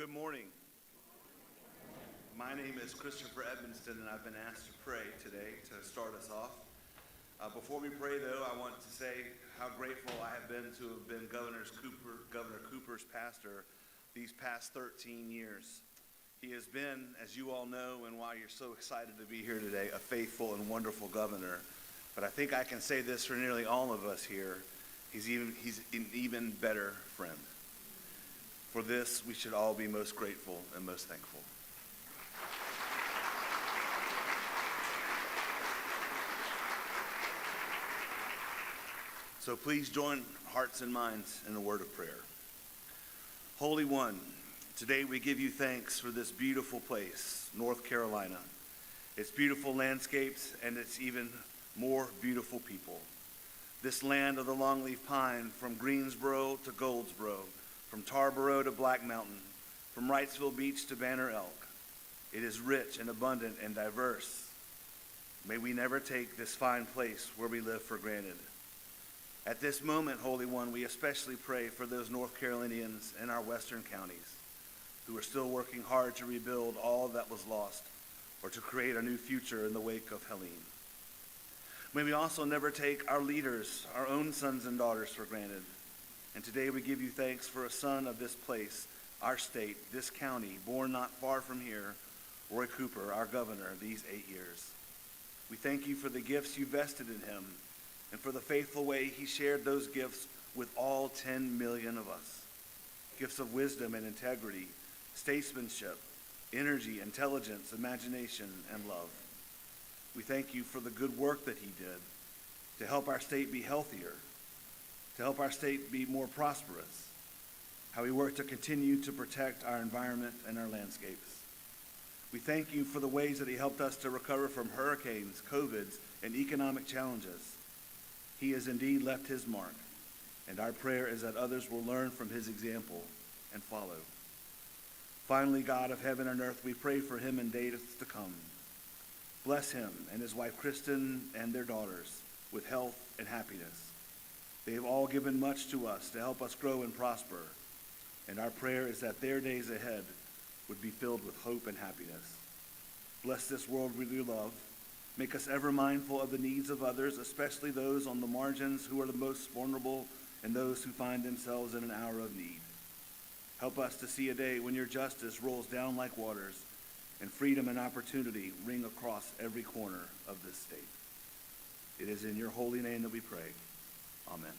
Good morning. My name is Christopher Edmonston, and I've been asked to pray today to start us off. Before we pray, though, I want to say how grateful I have been to have been Governor Cooper's pastor these past 13 years. He has been, as you all know, and why you're so excited to be here today, a faithful and wonderful governor. But I think I can say this for nearly all of us here, he's an even better friend. For this, we should all be most grateful and most thankful. So please join hearts and minds in a word of prayer. Holy One, today we give you thanks for this beautiful place, North Carolina, its beautiful landscapes and its even more beautiful people. This land of the longleaf pine, from Greensboro to Goldsboro, from Tarboro to Black Mountain, from Wrightsville Beach to Banner Elk. It is rich and abundant and diverse. May we never take this fine place where we live for granted. At this moment, Holy One, we especially pray for those North Carolinians in our western counties who are still working hard to rebuild all that was lost or to create a new future in the wake of Helene. May we also never take our leaders, our own sons and daughters, for granted. And today we give you thanks for a son of this place, our state, this county, born not far from here, Roy Cooper, our governor, these 8 years. We thank you for the gifts you vested in him and for the faithful way he shared those gifts with all 10 million of us. Gifts of wisdom and integrity, statesmanship, energy, intelligence, imagination, and love. We thank you for the good work that he did to help our state be healthier, to help our state be more prosperous, how he worked to continue to protect our environment and our landscapes. We thank you for the ways that he helped us to recover from hurricanes, COVIDs, and economic challenges. He has indeed left his mark, and our prayer is that others will learn from his example and follow. Finally, God of heaven and earth, we pray for him in days to come. Bless him and his wife Kristen and their daughters with health and happiness. They have all given much to us to help us grow and prosper, and our prayer is that their days ahead would be filled with hope and happiness. Bless this world we love. Make us ever mindful of the needs of others, especially those on the margins who are the most vulnerable and those who find themselves in an hour of need. Help us to see a day when your justice rolls down like waters and freedom and opportunity ring across every corner of this state. It is in your holy name that we pray. Amen.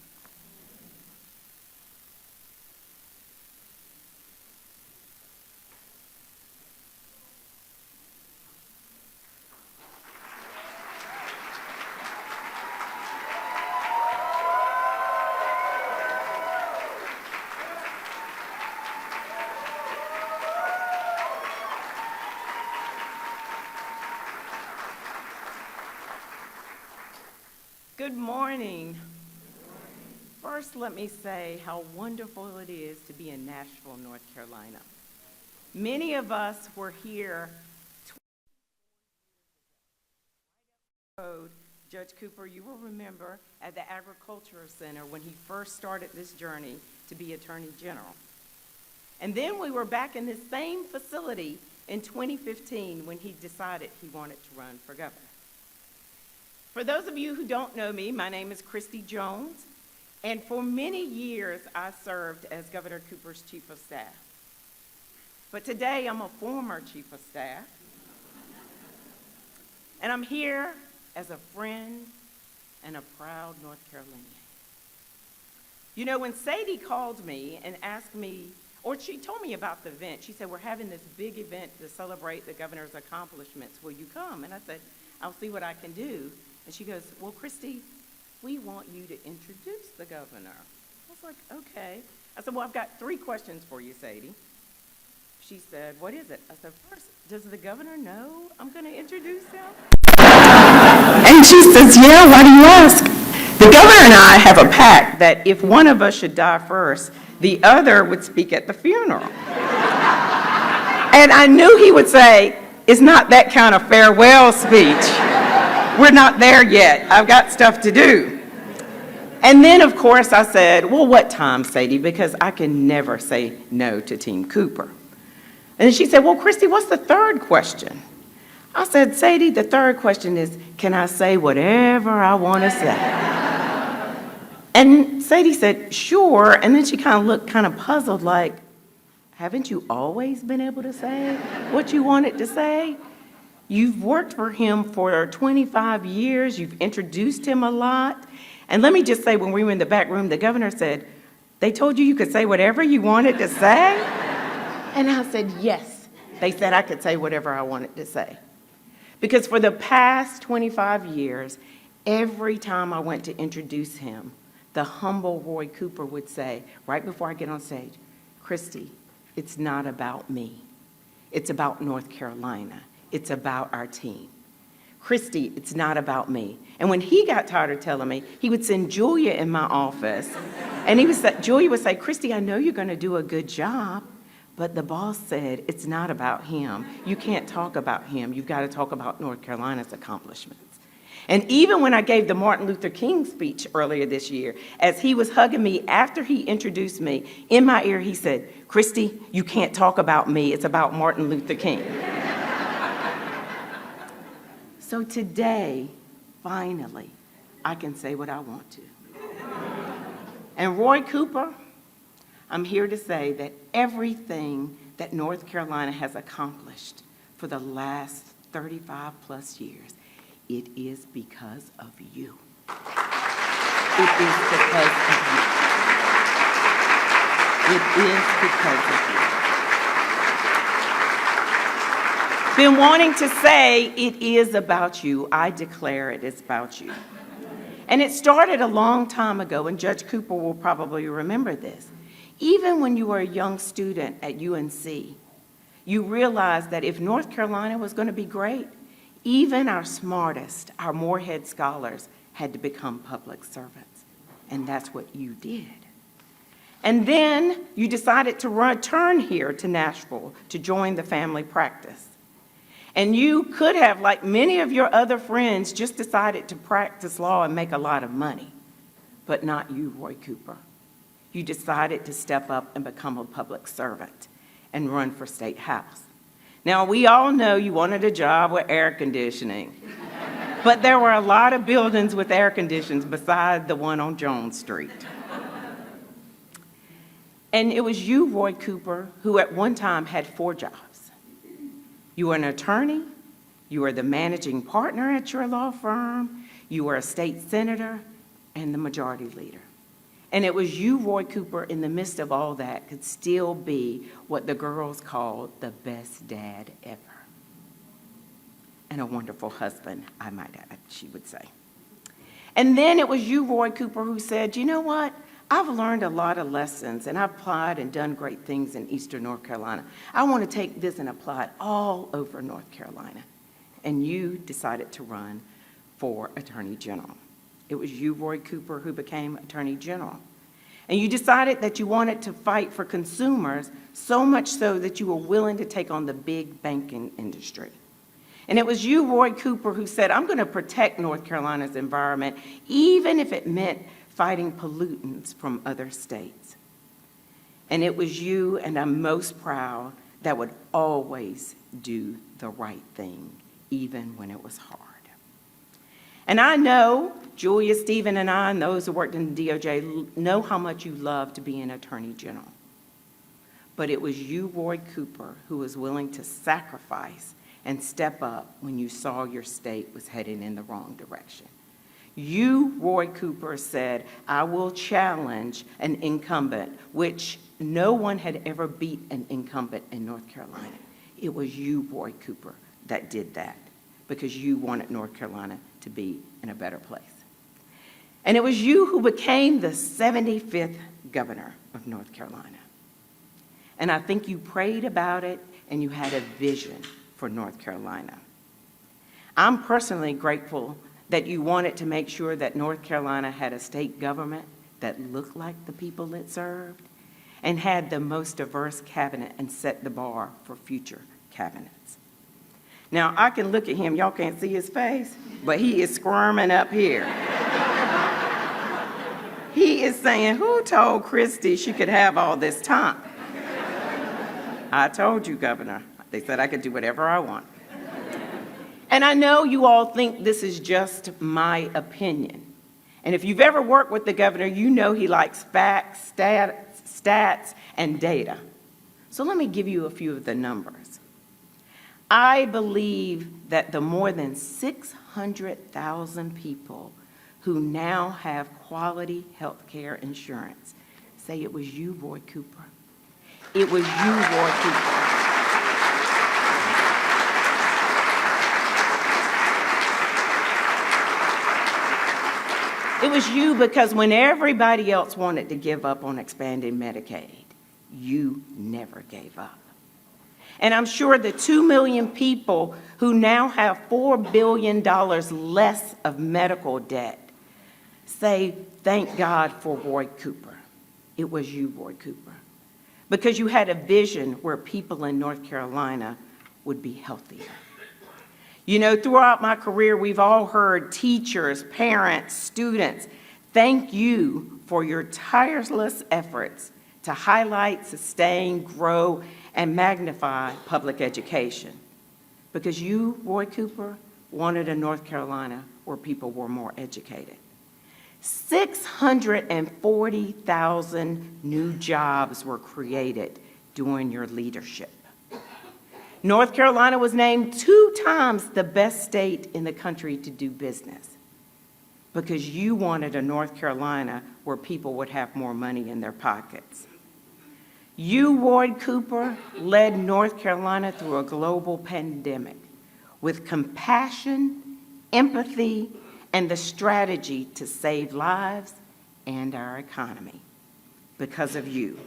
Good morning. First, let me say how wonderful it is to be in Nashville, North Carolina. Many of us were here 20 years ago. Judge Cooper, you will remember at the Agricultural Center when he first started this journey to be Attorney General. And then we were back in this same facility in 2015 when he decided he wanted to run for governor. For those of you who don't know me, my name is Christy Jones, and for many years I served as Governor Cooper's Chief of Staff. But today I'm a former Chief of Staff, and I'm here as a friend and a proud North Carolinian. You know, when Sadie called me and asked me, or she told me about the event, she said, we're having this big event to celebrate the governor's accomplishments. Will you come? And I said, I'll see what I can do. And she goes, well, Christy, we want you to introduce the governor. I was like, okay. I said, well, I've got 3 questions for you, Sadie. She said, what is it? I said, first, does the governor know I'm going to introduce him? And she says, yeah, why do you ask? The governor and I have a pact that if one of us should die first, the other would speak at the funeral. And I knew he would say, it's not that kind of farewell speech. We're not there yet. I've got stuff to do. And then, of course, I said, well, what time, Sadie? Because I can never say no to Team Cooper. And then she said, well, Christy, what's the third question? I said, Sadie, the third question is, can I say whatever I want to say? And Sadie said, sure. And then she kind of looked kind of puzzled, like, haven't you always been able to say what you wanted to say? You've worked for him for 25 years. You've introduced him a lot. And let me just say, when we were in the back room, the governor said, they told you could say whatever you wanted to say? And I said, yes. They said I could say whatever I wanted to say. Because for the past 25 years, every time I went to introduce him, the humble Roy Cooper would say, right before I get on stage, Christy, it's not about me. It's about North Carolina. It's about our team. Christy, it's not about me. And when he got tired of telling me, he would send Julia in my office, and Julia would say, Christy, I know you're going to do a good job, but the boss said it's not about him. You can't talk about him. You've got to talk about North Carolina's accomplishments. And even when I gave the Martin Luther King speech earlier this year, as he was hugging me after he introduced me, in my ear he said, Christy, you can't talk about me. It's about Martin Luther King. So today, finally, I can say what I want to. And Roy Cooper, I'm here to say that everything that North Carolina has accomplished for the last 35 plus years, it is because of you. It is because of you. It is because of you. Been wanting to say it is about you. I declare it is about you. And it started a long time ago, and Judge Cooper will probably remember this. Even when you were a young student at UNC, you realized that if North Carolina was going to be great, even our smartest, our Morehead scholars, had to become public servants. And that's what you did. And then you decided to return here to Nashville to join the family practice. And you could have, like many of your other friends, just decided to practice law and make a lot of money. But not you, Roy Cooper. You decided to step up and become a public servant and run for State House. Now, we all know you wanted a job with air conditioning, but there were a lot of buildings with air conditions beside the one on Jones Street. And it was you, Roy Cooper, who at one time had 4 jobs. You were an attorney, you were the managing partner at your law firm, you were a state senator, and the majority leader. And it was you, Roy Cooper, in the midst of all that, could still be what the girls called the best dad ever. And a wonderful husband, I might add, she would say. And then it was you, Roy Cooper, who said, you know what? I've learned a lot of lessons, and I've applied and done great things in Eastern North Carolina. I want to take this and apply it all over North Carolina. And you decided to run for Attorney General. It was you, Roy Cooper, who became Attorney General. And you decided that you wanted to fight for consumers, so much so that you were willing to take on the big banking industry. And it was you, Roy Cooper, who said, I'm going to protect North Carolina's environment, even if it meant fighting pollutants from other states. And it was you, and I'm most proud, that would always do the right thing, even when it was hard. And I know Julia, Stephen, and I, and those who worked in the DOJ, know how much you love to be an Attorney General. But it was you, Roy Cooper, who was willing to sacrifice and step up when you saw your state was heading in the wrong direction. You, Roy Cooper, said, I will challenge an incumbent, which no one had ever beat an incumbent in North Carolina. It was you, Roy Cooper, that did that, because you wanted North Carolina to be in a better place. And it was you who became the 75th governor of North Carolina. And I think you prayed about it, and you had a vision for North Carolina. I'm personally grateful that you wanted to make sure that North Carolina had a state government that looked like the people it served and had the most diverse cabinet and set the bar for future cabinets. Now, I can look at him, y'all can't see his face, but he is squirming up here. He is saying, who told Christy she could have all this time? I told you, Governor. They said I could do whatever I want. And I know you all think this is just my opinion. And if you've ever worked with the governor, you know he likes facts, stats, and data. So let me give you a few of the numbers. I believe that the more than 600,000 people who now have quality health care insurance say it was you, Roy Cooper. It was you, Roy Cooper. It was you because when everybody else wanted to give up on expanding Medicaid, you never gave up. And I'm sure the 2 million people who now have $4 billion less of medical debt say, thank God for Roy Cooper. It was you, Roy Cooper, because you had a vision where people in North Carolina would be healthier. You know, throughout my career, we've all heard teachers, parents, students, thank you for your tireless efforts to highlight, sustain, grow, and magnify public education. Because you, Roy Cooper, wanted a North Carolina where people were more educated. 640,000 new jobs were created during your leadership. North Carolina was named 2 times the best state in the country to do business because you wanted a North Carolina where people would have more money in their pockets. You, Roy Cooper, led North Carolina through a global pandemic with compassion, empathy, and the strategy to save lives and our economy because of you.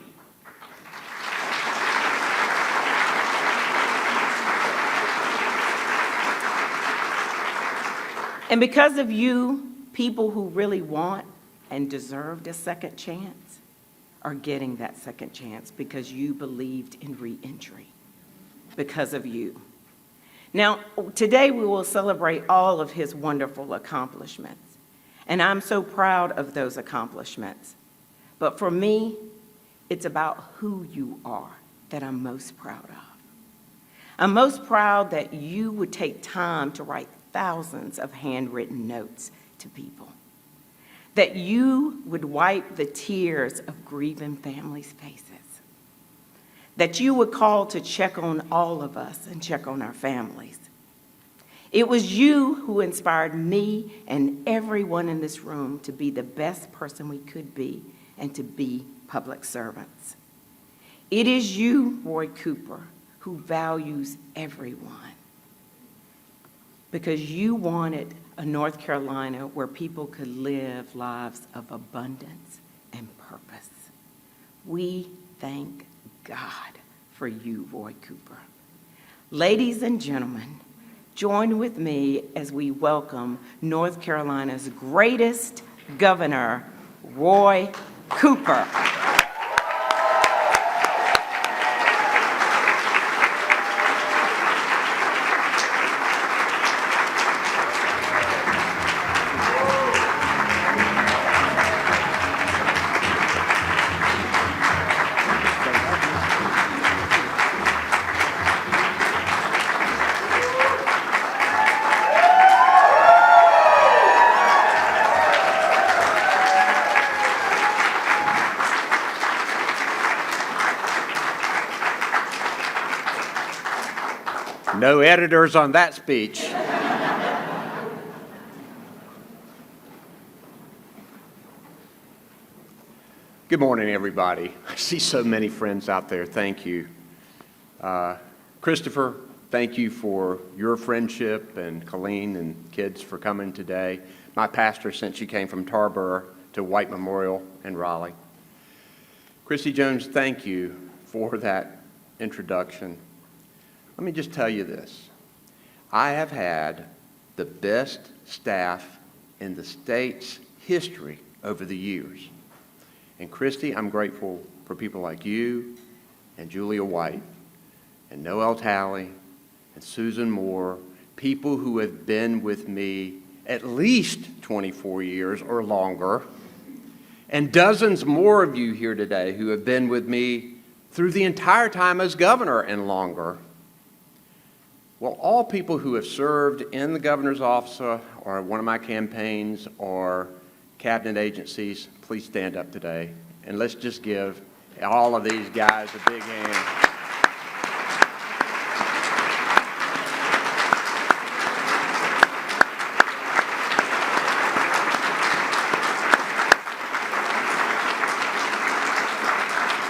And because of you, people who really want and deserved a second chance are getting that second chance because you believed in reentry, because of you. Now, today we will celebrate all of his wonderful accomplishments, and I'm so proud of those accomplishments. But for me, it's about who you are that I'm most proud of. I'm most proud that you would take time to write thousands of handwritten notes to people, that you would wipe the tears of grieving families' faces, that you would call to check on all of us and check on our families. It was you who inspired me and everyone in this room to be the best person we could be and to be public servants. It is you, Roy Cooper, who values everyone, because you wanted a North Carolina where people could live lives of abundance and purpose. We thank God for you, Roy Cooper. Ladies and gentlemen, join with me as we welcome North Carolina's greatest governor, Roy Cooper. No editors on that speech. Good morning, everybody. I see so many friends out there. Thank you. Christopher, thank you for your friendship, and Colleen and kids for coming today. My pastor since she came from Tarboro to White Memorial in Raleigh. Christy Jones, thank you for that introduction. Let me just tell you this. I have had the best staff in the state's history over the years. And Christy, I'm grateful for people like you and Julia White and Noel Talley and Susan Moore, people who have been with me at least 24 years or longer, and dozens more of you here today who have been with me through the entire time as governor and longer. Will all people who have served in the governor's office or one of my campaigns or cabinet agencies, please stand up today. And let's just give all of these guys a big hand.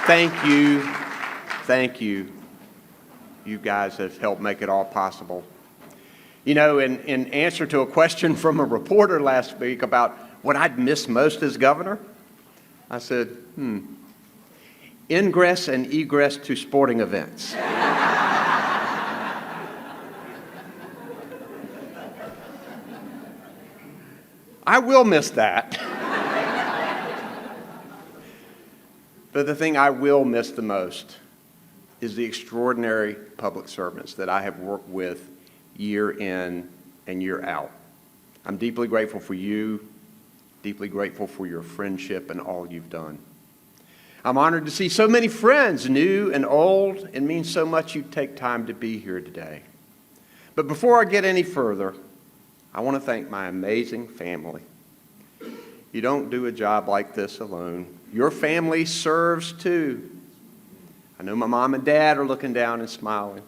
Thank you. Thank you. You guys have helped make it all possible. You know, in answer to a question from a reporter last week about what I'd miss most as governor, I said, ingress and egress to sporting events. I will miss that. But the thing I will miss the most is the extraordinary public servants that I have worked with year in and year out. I'm deeply grateful for you, deeply grateful for your friendship and all you've done. I'm honored to see so many friends, new and old. It means so much you take time to be here today. But before I get any further, I want to thank my amazing family. You don't do a job like this alone. Your family serves too. I know my mom and dad are looking down and smiling.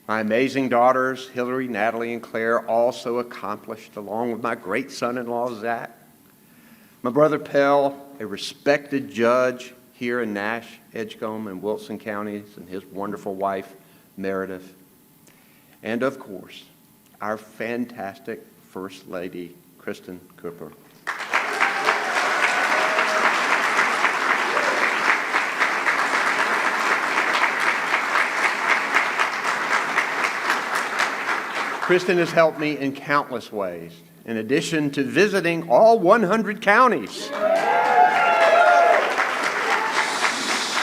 My amazing daughters, Hillary, Natalie, and Claire, also accomplished, along with my great son-in-law, Zach. My brother, Pell, a respected judge here in Nash, Edgecombe, and Wilson counties, and his wonderful wife, Meredith. And, of course, our fantastic First Lady, Kristen Cooper. Kristen has helped me in countless ways, in addition to visiting all 100 counties,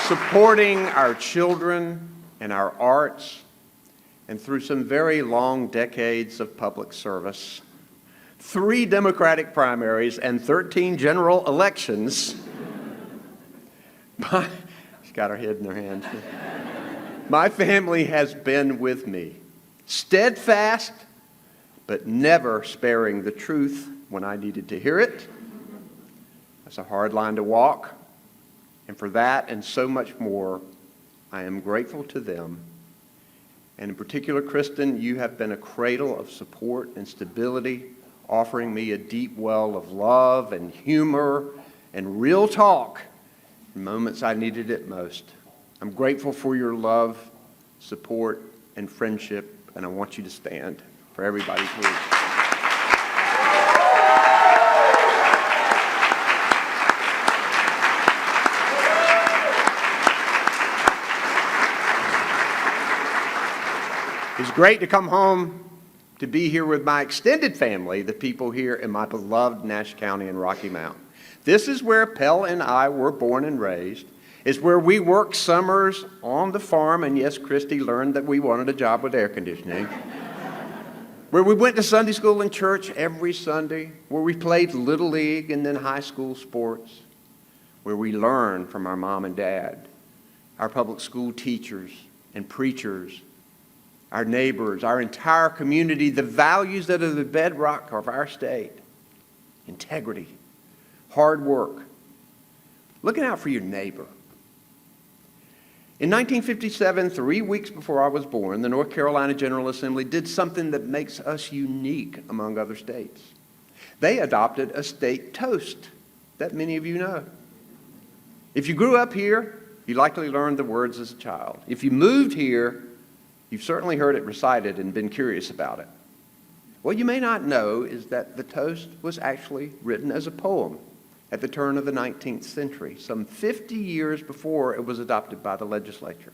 supporting our children and our arts, and through some very long decades of public service, 3 Democratic primaries and 13 general elections. She's got her head in her hands. My family has been with me, steadfast, but never sparing the truth when I needed to hear it. That's a hard line to walk, and for that and so much more, I am grateful to them. And in particular, Kristen, you have been a cradle of support and stability, offering me a deep well of love and humor and real talk in moments I needed it most. I'm grateful for your love, support, and friendship. And I want you to stand for everybody, please. It's great to come home to be here with my extended family, the people here in my beloved Nash County and Rocky Mountain. This is where Pell and I were born and raised. It's where we worked summers on the farm, and yes, Christy learned that we wanted a job with air conditioning. Where we went to Sunday school and church every Sunday, where we played Little League and then high school sports, where we learned from our mom and dad, our public school teachers and preachers, our neighbors, our entire community, the values that are the bedrock of our state: integrity, hard work, looking out for your neighbor. In 1957, 3 weeks before I was born, the North Carolina General Assembly did something that makes us unique among other states. They adopted a state toast that many of you know. If you grew up here, you likely learned the words as a child. If you moved here, you've certainly heard it recited and been curious about it. What you may not know is that the toast was actually written as a poem at the turn of the 19th century, some 50 years before it was adopted by the legislature.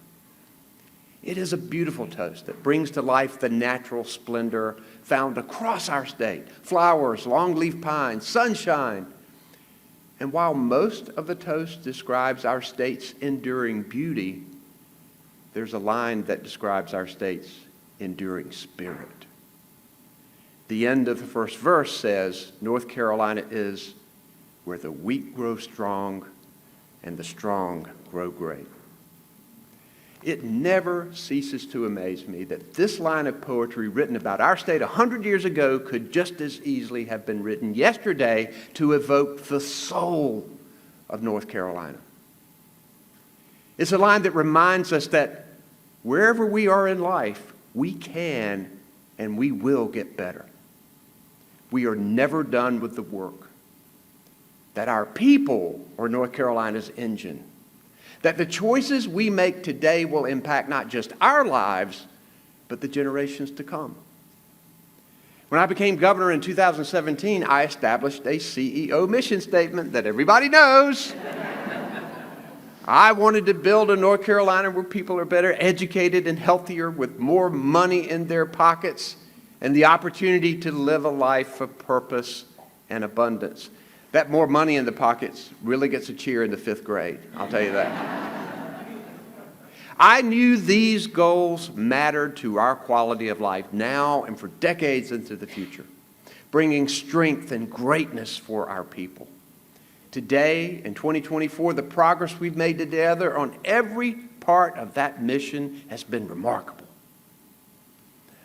It is a beautiful toast that brings to life the natural splendor found across our state: flowers, longleaf pines, sunshine. And while most of the toast describes our state's enduring beauty, there's a line that describes our state's enduring spirit. The end of the first verse says, North Carolina is where the weak grow strong and the strong grow great. It never ceases to amaze me that this line of poetry written about our state 100 years ago could just as easily have been written yesterday to evoke the soul of North Carolina. It's a line that reminds us that wherever we are in life, we can and we will get better. We are never done with the work. That our people are North Carolina's engine. That the choices we make today will impact not just our lives, but the generations to come. When I became governor in 2017, I established a CEO mission statement that everybody knows. I wanted to build a North Carolina where people are better educated and healthier, with more money in their pockets and the opportunity to live a life of purpose and abundance. That more money in the pockets really gets a cheer in the 5th grade, I'll tell you that. I knew these goals mattered to our quality of life now and for decades into the future, bringing strength and greatness for our people. Today, in 2024, the progress we've made together on every part of that mission has been remarkable.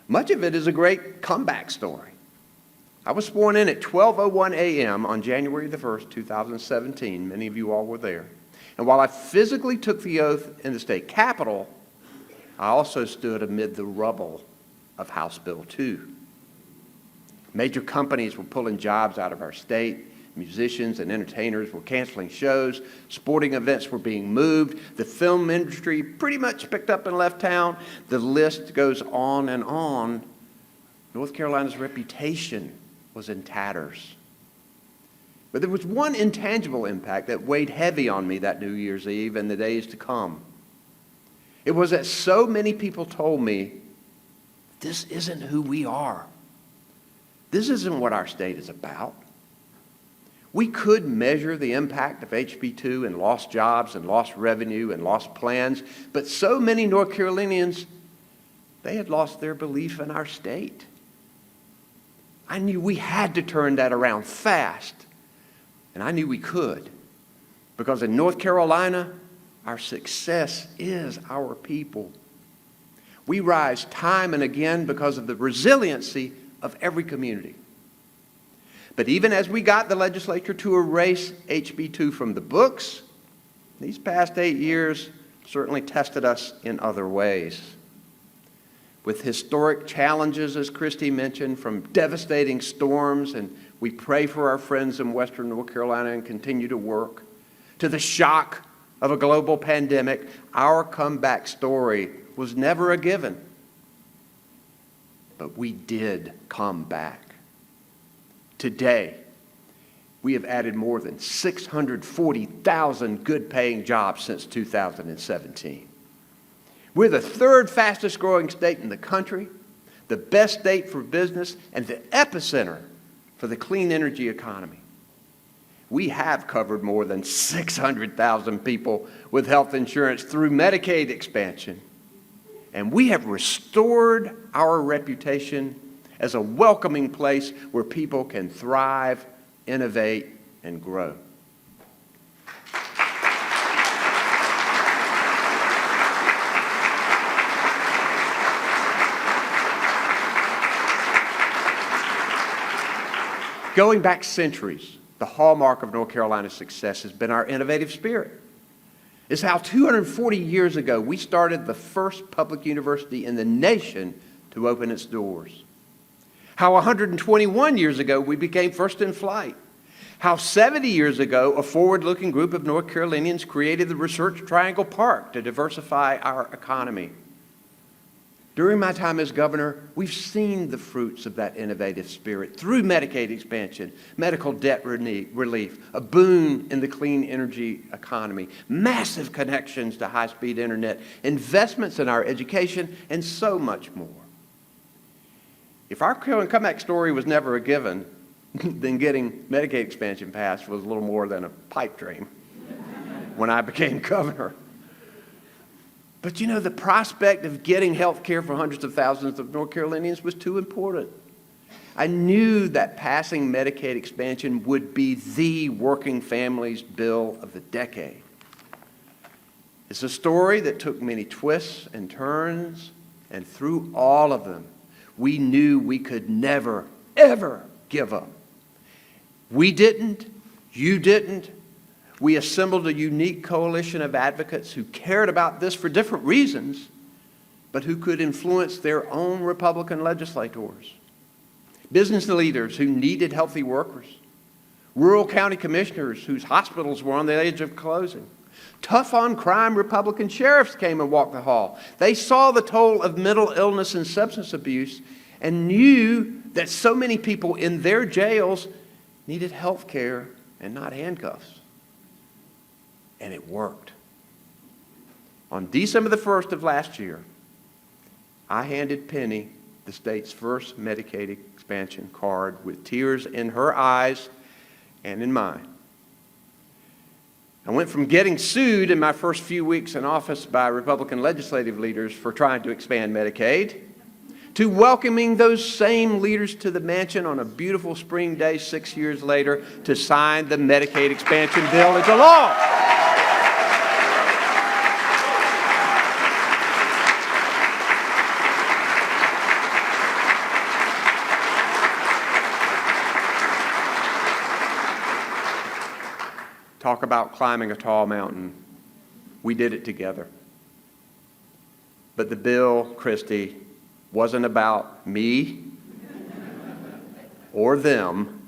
Much of it is a great comeback story. I was sworn in at 12:01 a.m. on January the 1st, 2017. Many of you all were there. And while I physically took the oath in the state capitol, I also stood amid the rubble of House Bill 2. Major companies were pulling jobs out of our state. Musicians and entertainers were canceling shows. Sporting events were being moved. The film industry pretty much picked up and left town. The list goes on and on. North Carolina's reputation was in tatters. But there was one intangible impact that weighed heavy on me that New Year's Eve and the days to come. It was that so many people told me, this isn't who we are. This isn't what our state is about. We could measure the impact of HB2 and lost jobs and lost revenue and lost plans, but so many North Carolinians, they had lost their belief in our state. I knew we had to turn that around fast, and I knew we could, because in North Carolina, our success is our people. We rise time and again because of the resiliency of every community. But even as we got the legislature to erase HB2 from the books, these past 8 years certainly tested us in other ways. With historic challenges, as Christy mentioned, from devastating storms, and we pray for our friends in Western North Carolina and continue to work, to the shock of a global pandemic, our comeback story was never a given. But we did come back. Today, we have added more than 640,000 good-paying jobs since 2017. We're the 3rd fastest growing state in the country, the best state for business, and the epicenter for the clean energy economy. We have covered more than 600,000 people with health insurance through Medicaid expansion. And we have restored our reputation as a welcoming place where people can thrive, innovate, and grow. Going back centuries, the hallmark of North Carolina's success has been our innovative spirit. It's how 240 years ago we started the first public university in the nation to open its doors. How 121 years ago we became first in flight. How 70 years ago a forward-looking group of North Carolinians created the Research Triangle Park to diversify our economy. During my time as governor, we've seen the fruits of that innovative spirit through Medicaid expansion, medical debt relief, a boom in the clean energy economy, massive connections to high-speed internet, investments in our education, and so much more. If our comeback story was never a given, then getting Medicaid expansion passed was a little more than a pipe dream when I became governor. But you know, the prospect of getting health care for hundreds of thousands of North Carolinians was too important. I knew that passing Medicaid expansion would be the working families bill of the decade. It's a story that took many twists and turns, and through all of them, we knew we could never, ever give up. We didn't. You didn't. We assembled a unique coalition of advocates who cared about this for different reasons, but who could influence their own Republican legislators. Business leaders who needed healthy workers. Rural county commissioners whose hospitals were on the edge of closing. Tough-on-crime Republican sheriffs came and walked the hall. They saw the toll of mental illness and substance abuse and knew that so many people in their jails needed health care and not handcuffs. And it worked. On December the 1st of last year, I handed Penny the state's first Medicaid expansion card with tears in her eyes and in mine. I went from getting sued in my first few weeks in office by Republican legislative leaders for trying to expand Medicaid to welcoming those same leaders to the mansion on a beautiful spring day 6 years later to sign the Medicaid expansion bill into law. Talk about climbing a tall mountain. We did it together. But the bill, Christy, wasn't about me or them.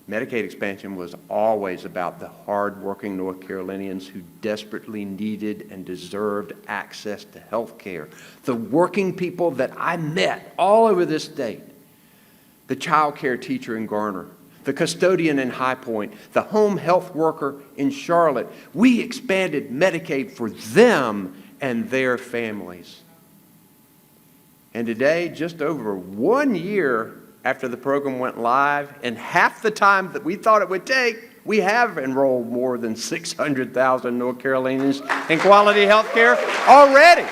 Medicaid expansion was always about the hard-working North Carolinians who desperately needed and deserved access to health care. The working people that I met all over this state. The child care teacher in Garner, the custodian in High Point, the home health worker in Charlotte. We expanded Medicaid for them and their families. And today, just over 1 year after the program went live, and half the time that we thought it would take, we have enrolled more than 600,000 North Carolinians in quality health care already.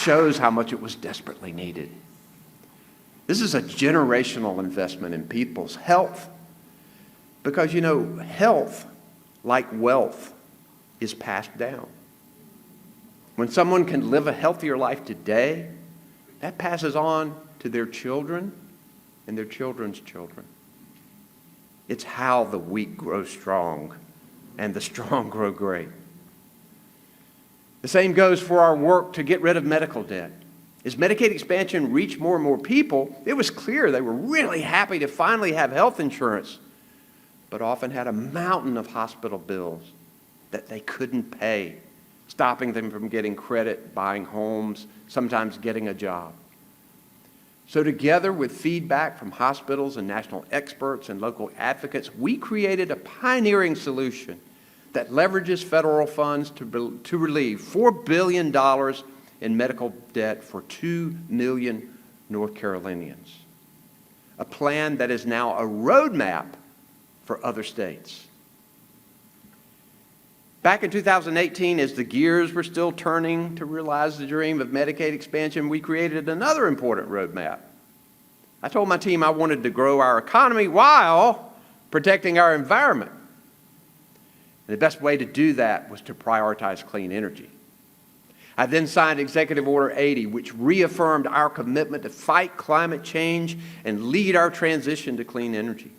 Shows how much it was desperately needed. This is a generational investment in people's health because, you know, health, like wealth, is passed down. When someone can live a healthier life today, that passes on to their children and their children's children. It's how the weak grow strong and the strong grow great. The same goes for our work to get rid of medical debt. As Medicaid expansion reached more and more people, it was clear they were really happy to finally have health insurance, but often had a mountain of hospital bills that they couldn't pay, stopping them from getting credit, buying homes, sometimes getting a job. So together with feedback from hospitals and national experts and local advocates, we created a pioneering solution that leverages federal funds to relieve $4 billion in medical debt for 2 million North Carolinians. A plan that is now a roadmap for other states. Back in 2018, as the gears were still turning to realize the dream of Medicaid expansion, we created another important roadmap. I told my team I wanted to grow our economy while protecting our environment. And the best way to do that was to prioritize clean energy. I then signed Executive Order 80, which reaffirmed our commitment to fight climate change and lead our transition to clean energy.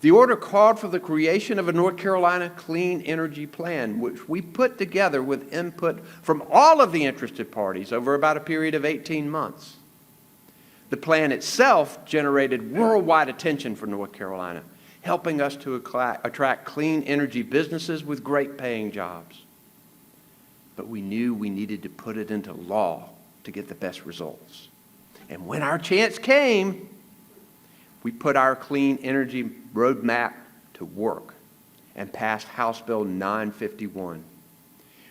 The order called for the creation of a North Carolina Clean Energy Plan, which we put together with input from all of the interested parties over about a period of 18 months. The plan itself generated worldwide attention for North Carolina, helping us to attract clean energy businesses with great paying jobs. But we knew we needed to put it into law to get the best results. And when our chance came, we put our clean energy roadmap to work and passed House Bill 951,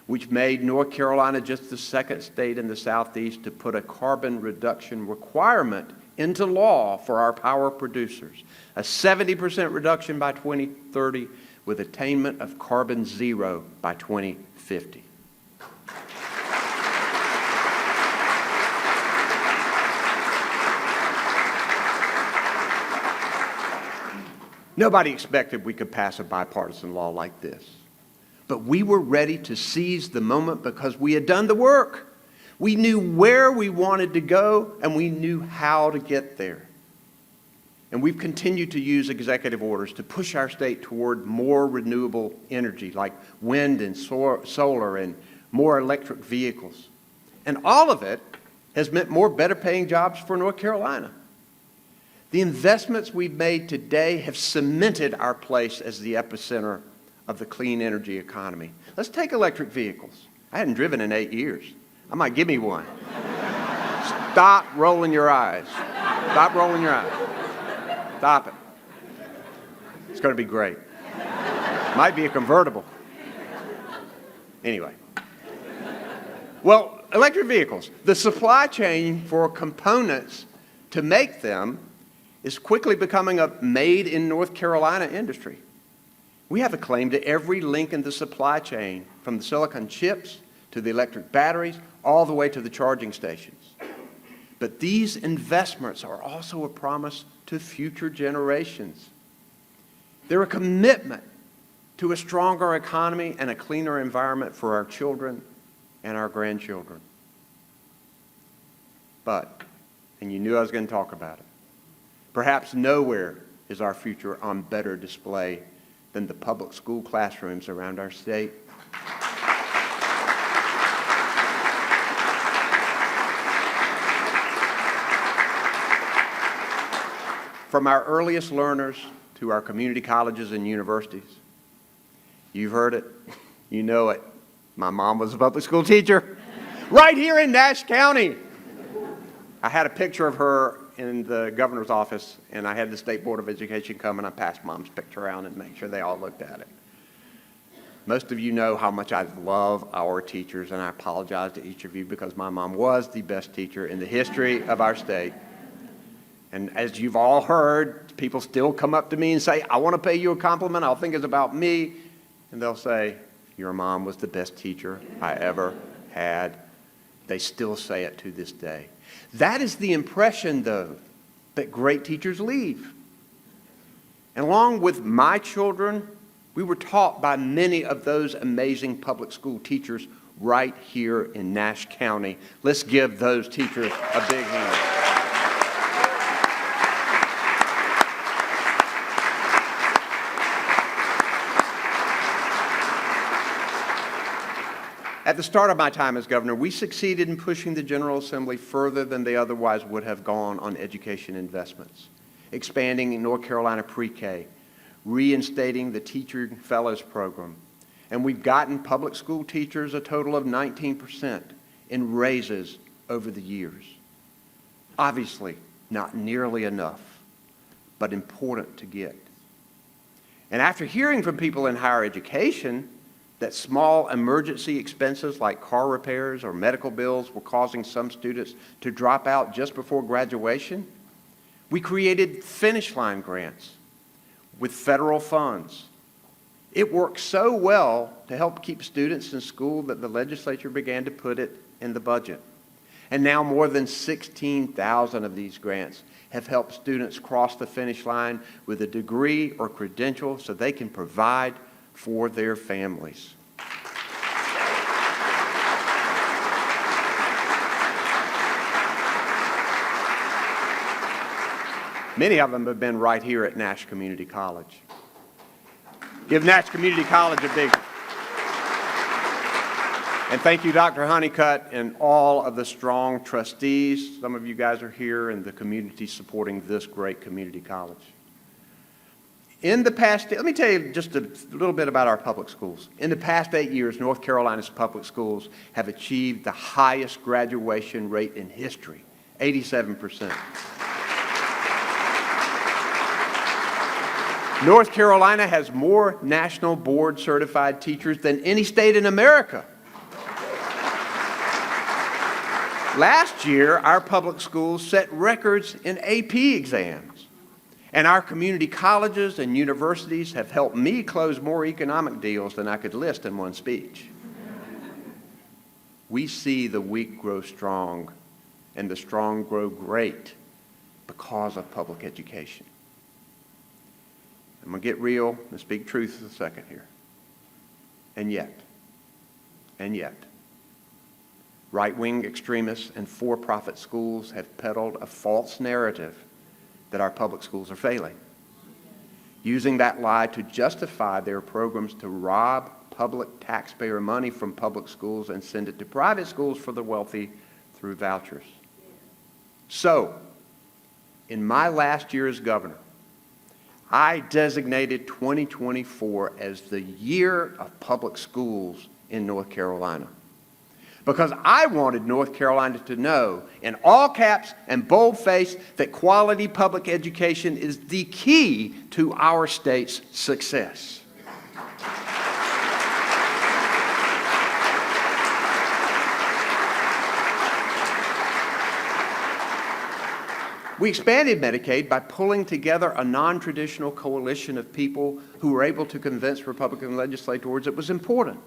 which made North Carolina just the second state in the Southeast to put a carbon reduction requirement into law for our power producers, a 70% reduction by 2030 with attainment of carbon zero by 2050. Nobody expected we could pass a bipartisan law like this. But we were ready to seize the moment because we had done the work. We knew where we wanted to go, and we knew how to get there. And we've continued to use executive orders to push our state toward more renewable energy, like wind and solar and more electric vehicles. And all of it has meant more better-paying jobs for North Carolina. The investments we've made today have cemented our place as the epicenter of the clean energy economy. Let's take electric vehicles. I hadn't driven in 8 years. I might give me one. Stop rolling your eyes. Stop rolling your eyes. Stop it. It's going to be great. Might be a convertible. Anyway. Well, electric vehicles. The supply chain for components to make them is quickly becoming a made in North Carolina industry. We have a claim to every link in the supply chain, from the silicon chips to the electric batteries, all the way to the charging stations. But these investments are also a promise to future generations. They're a commitment to a stronger economy and a cleaner environment for our children and our grandchildren. But, and you knew I was going to talk about it, perhaps nowhere is our future on better display than the public school classrooms around our state. From our earliest learners to our community colleges and universities. You've heard it. You know it. My mom was a public school teacher right here in Nash County. I had a picture of her in the governor's office, and I had the State Board of Education come, and I passed Mom's picture around and make sure they all looked at it. Most of you know how much I love our teachers, and I apologize to each of you because my mom was the best teacher in the history of our state. And as you've all heard, people still come up to me and say, I want to pay you a compliment. I'll think it's about me. And they'll say, your mom was the best teacher I ever had. They still say it to this day. That is the impression, though, that great teachers leave. And along with my children, we were taught by many of those amazing public school teachers right here in Nash County. Let's give those teachers a big hand. At the start of my time as governor, we succeeded in pushing the General Assembly further than they otherwise would have gone on education investments, expanding North Carolina pre-K, reinstating the Teacher Fellows Program, and we've gotten public school teachers a total of 19% in raises over the years. Obviously, not nearly enough, but important to get. And after hearing from people in higher education that small emergency expenses like car repairs or medical bills were causing some students to drop out just before graduation, we created Finish Line grants with federal funds. It worked so well to help keep students in school that the legislature began to put it in the budget. And now more than 16,000 of these grants have helped students cross the finish line with a degree or credential so they can provide for their families. Many of them have been right here at Nash Community College. Give Nash Community College a big... And thank you, Dr. Honeycutt, and all of the strong trustees. Some of you guys are here in the community supporting this great community college. In the past, let me tell you just a little bit about our public schools. In the past 8 years, North Carolina's public schools have achieved the highest graduation rate in history, 87%. North Carolina has more national board certified teachers than any state in America. Last year, our public schools set records in AP exams. And our community colleges and universities have helped me close more economic deals than I could list in one speech. We see the weak grow strong and the strong grow great because of public education. I'm going to get real and speak truth for a second here. And yet, right-wing extremists and for-profit schools have peddled a false narrative that our public schools are failing, using that lie to justify their programs to rob public taxpayer money from public schools and send it to private schools for the wealthy through vouchers. So, in my last year as governor, I designated 2024 as the year of public schools in North Carolina, because I wanted North Carolina to know, in all caps and boldface, that quality public education is the key to our state's success. We expanded Medicaid by pulling together a non-traditional coalition of people who were able to convince Republican legislators it was important.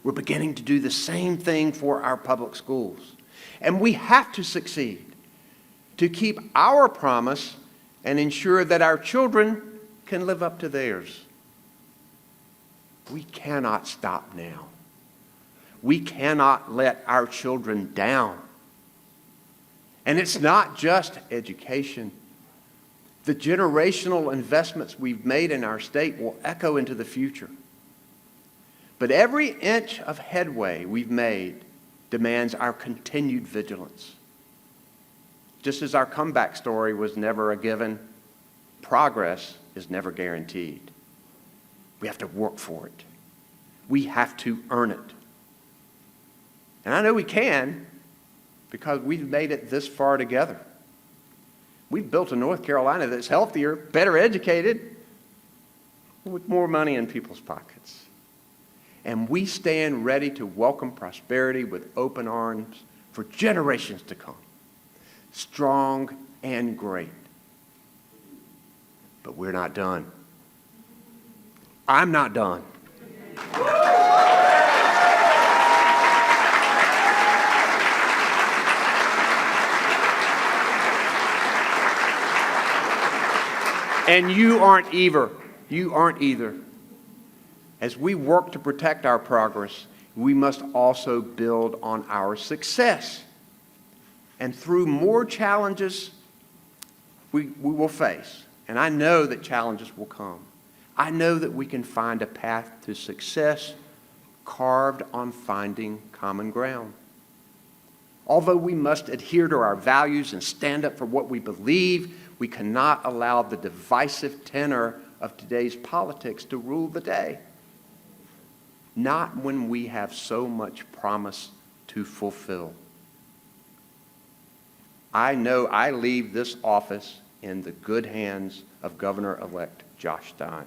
We're beginning to do the same thing for our public schools. And we have to succeed to keep our promise and ensure that our children can live up to theirs. We cannot stop now. We cannot let our children down. And it's not just education. The generational investments we've made in our state will echo into the future. But every inch of headway we've made demands our continued vigilance. Just as our comeback story was never a given, progress is never guaranteed. We have to work for it. We have to earn it. And I know we can, because we've made it this far together. We've built a North Carolina that's healthier, better educated, with more money in people's pockets. And we stand ready to welcome prosperity with open arms for generations to come, strong and great. But we're not done. I'm not done. And you aren't either. You aren't either. As we work to protect our progress, we must also build on our success. And through more challenges we will face, and I know that challenges will come, I know that we can find a path to success carved on finding common ground. Although we must adhere to our values and stand up for what we believe, we cannot allow the divisive tenor of today's politics to rule the day. Not when we have so much promise to fulfill. I know I leave this office in the good hands of Governor-elect Josh Stein.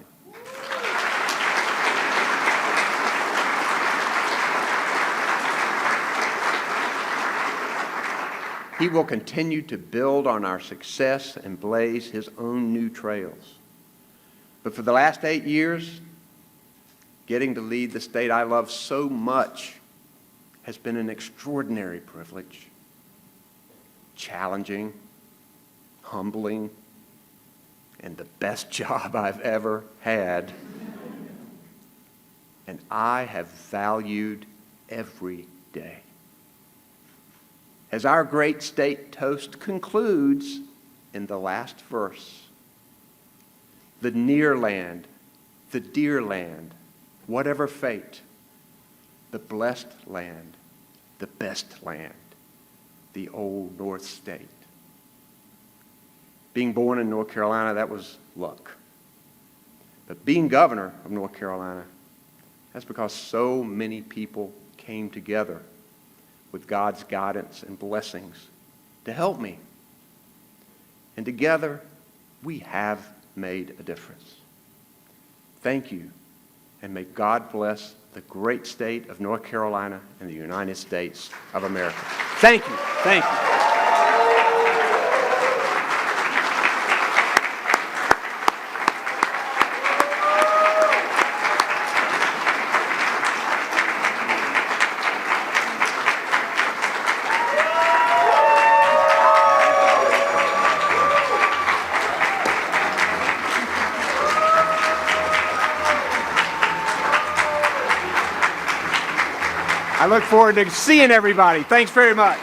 He will continue to build on our success and blaze his own new trails. But for the last 8 years, getting to lead the state I love so much has been an extraordinary privilege. Challenging, humbling, and the best job I've ever had. And I have valued every day. As our great state toast concludes in the last verse, the near land, the dear land, whatever fate, the blessed land, the best land, the old North State. Being born in North Carolina, that was luck. But being governor of North Carolina, that's because so many people came together with God's guidance and blessings to help me. And together, we have made a difference. Thank you, and may God bless the great state of North Carolina and the United States of America. Thank you. Thank you. I look forward to seeing everybody. Thanks very much.